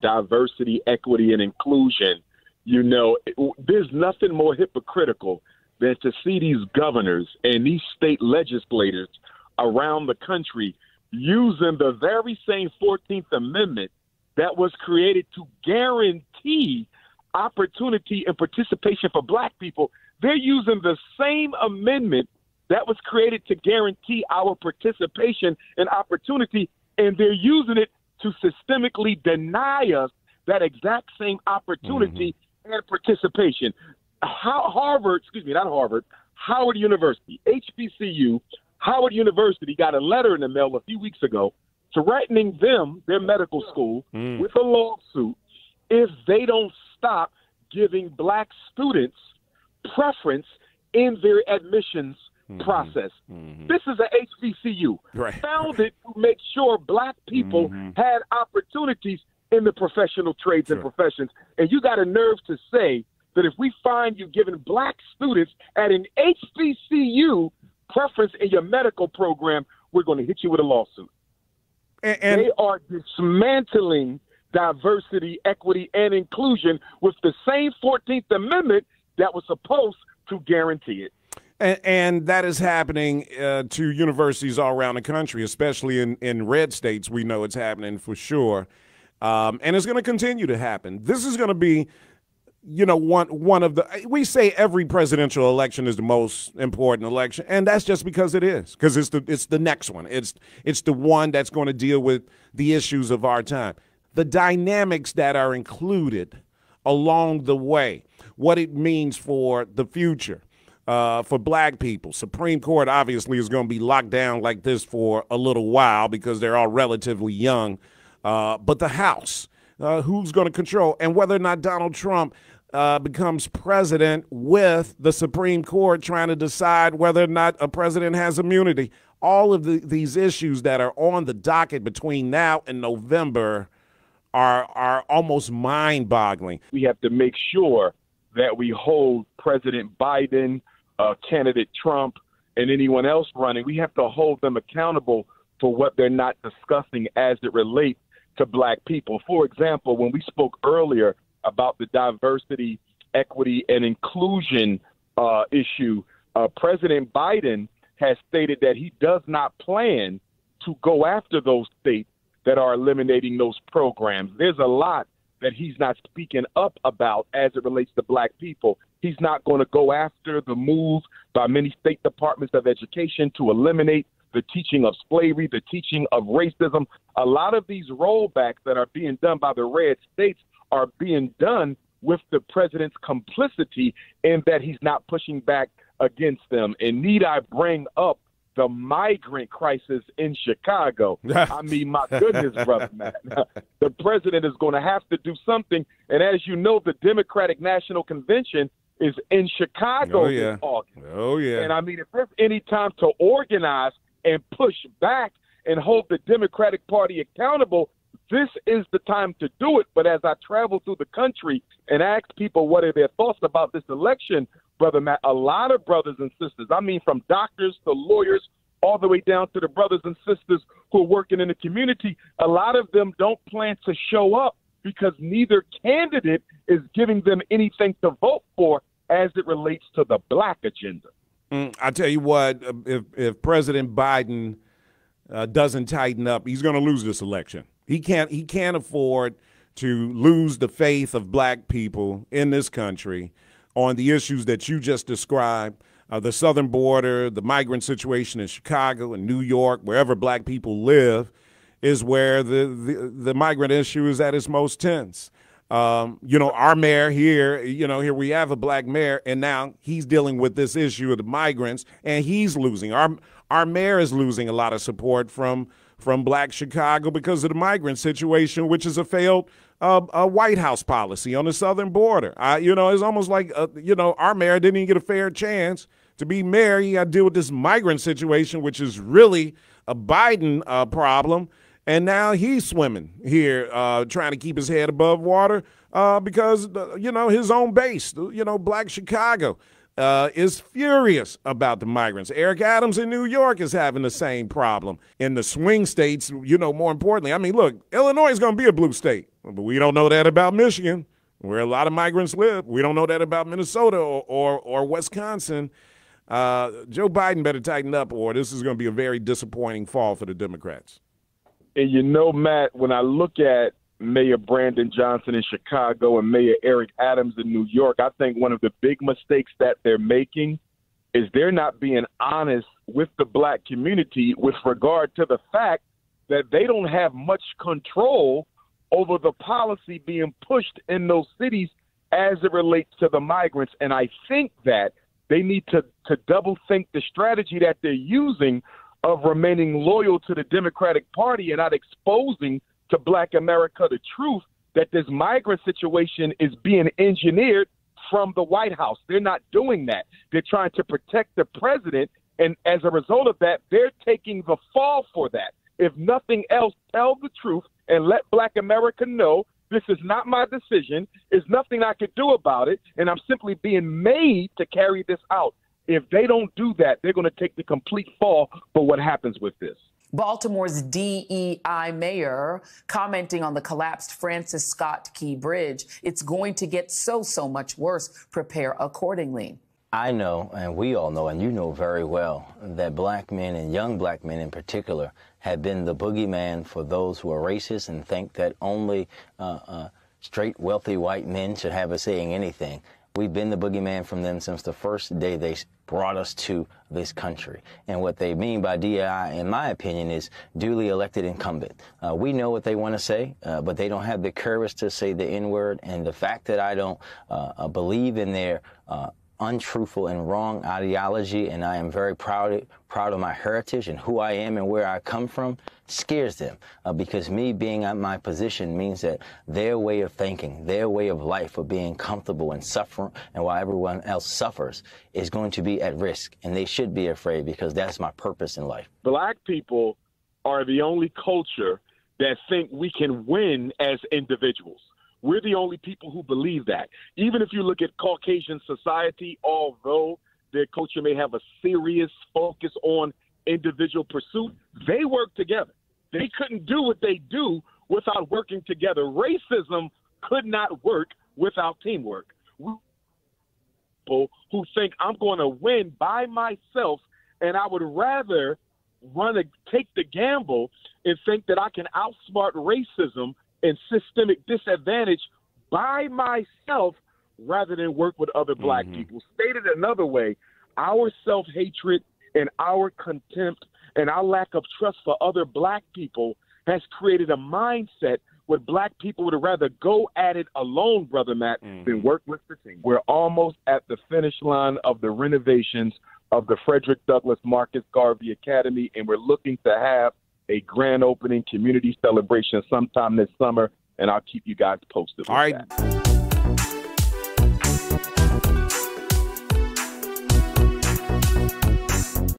diversity, equity, and inclusion, there's nothing more hypocritical than to see these governors and these state legislators around the country using the very same 14th Amendment that was created to guarantee opportunity and participation for black people. They're using the same amendment that was created to guarantee our participation and opportunity, and they're using it to systemically deny us that exact same opportunity and participation. Howard University, HBCU, Howard University got a letter in the mail a few weeks ago threatening them, their medical school, with a lawsuit if they don't stop giving black students preference in their admissions process. This is a HBCU founded to make sure black people had opportunities in the professional trades and professions. And you got a nerve to say that if we find you giving black students at an HBCU preference in your medical program, we're going to hit you with a lawsuit. And they are dismantling diversity, equity, and inclusion with the same 14th Amendment that was supposed to guarantee it. And that is happening to universities all around the country, especially in red states. We know it's happening for sure. And it's going to continue to happen. This is going to be, one of the, we say every presidential election is the most important election, and that's just because it is, because it's the next one. It's the one that's going to deal with the issues of our time. The dynamics that are included along the way, what it means for the future, for black people. Supreme Court obviously is going to be locked down like this for a little while because they're all relatively young. But the House, who's going to control, and whether or not Donald Trump becomes president with the Supreme Court trying to decide whether or not a president has immunity. All of these issues that are on the docket between now and November are almost mind-boggling. We have to make sure that we hold President Biden, candidate Trump, and anyone else running. We have to hold them accountable for what they're not discussing as it relates to black people. For example, when we spoke earlier about the diversity, equity, and inclusion issue, President Biden has stated that he does not plan to go after those states that are eliminating those programs. There's a lot that he's not speaking up about as it relates to black people. He's not going to go after the move by many state departments of education to eliminate the teaching of slavery, the teaching of racism. A lot of these rollbacks that are being done by the red states are being done with the president's complicity in that he's not pushing back against them. And need I bring up the migrant crisis in Chicago? I mean, my goodness, brother Matt. The president is going to have to do something. And as you know, the Democratic National Convention is in Chicago this August. Oh, yeah. And I mean, if there's any time to organize and push back and hold the Democratic Party accountable, this is the time to do it. But as I travel through the country and ask people what are their thoughts about this election, Brother Matt, a lot of brothers and sisters, I mean from doctors to lawyers, all the way down to the brothers and sisters who are working in the community, a lot of them don't plan to show up because neither candidate is giving them anything to vote for as it relates to the black agenda. I tell you what, if President Biden doesn't tighten up, he's going to lose this election. He can't afford to lose the faith of black people in this country on the issues that you just described, the southern border, the migrant situation in Chicago and New York, wherever black people live, is where the migrant issue is at its most tense. Our mayor here, here we have a black mayor, and now he's dealing with this issue of the migrants, and he's losing. Our mayor is losing a lot of support from black Chicago because of the migrant situation, which is a failed White House policy on the southern border. It's almost like, our mayor didn't even get a fair chance to be mayor. He got to deal with this migrant situation, which is really a Biden problem. And now he's swimming here, trying to keep his head above water because, his own base, black Chicago. is furious about the migrants. Eric Adams in New York is having the same problem. In the swing states, more importantly, I mean, look, Illinois is going to be a blue state, but we don't know that about Michigan, where a lot of migrants live. We don't know that about Minnesota or Wisconsin. Joe Biden better tighten up, or this is going to be a very disappointing fall for the Democrats. And Matt, when I look at Mayor Brandon Johnson in Chicago and Mayor Eric Adams in New York, I think one of the big mistakes that they're making is they're not being honest with the black community with regard to the fact that they don't have much control over the policy being pushed in those cities as it relates to the migrants. And I think that they need to double think the strategy that they're using of remaining loyal to the Democratic Party and not exposing to black America the truth that this migrant situation is being engineered from the White House. They're not doing that. They're trying to protect the president, and as a result of that, they're taking the fall for that. If nothing else, tell the truth and let black America know this is not my decision. There's nothing I could do about it, and I'm simply being made to carry this out. If they don't do that, they're going to take the complete fall for what happens with this. Baltimore's DEI mayor commenting on the collapsed Francis Scott Key Bridge. It's going to get so much worse. Prepare accordingly. I know, and we all know, and you know very well, that black men and young black men in particular have been the boogeyman for those who are racist and think that only straight, wealthy white men should have a say in anything. We've been the boogeyman from them since the first day they brought us to this country. And what they mean by DEI, in my opinion, is duly elected incumbent. We know what they want to say, but they don't have the courage to say the N-word. And the fact that I don't believe in their untruthful and wrong ideology, and I am very proud of my heritage and who I am and where I come from, scares them, because me being at my position means that their way of thinking, their way of life of being comfortable and suffering, and while everyone else suffers, is going to be at risk, and they should be afraid, because that's my purpose in life. Black people are the only culture that think we can win as individuals. We're the only people who believe that. Even if you look at Caucasian society, although their culture may have a serious focus on individual pursuit, they work together. They couldn't do what they do without working together. Racism could not work without teamwork. People who think I'm going to win by myself, and I would rather take the gamble and think that I can outsmart racism and systemic disadvantage by myself rather than work with other black people. Stated another way, our self-hatred and our contempt and our lack of trust for other black people has created a mindset where black people would rather go at it alone, Brother Matt, than work with the team. We're almost at the finish line of the renovations of the Frederick Douglass Marcus Garvey Academy, and we're looking to have a grand opening community celebration sometime this summer, and I'll keep you guys posted. All right.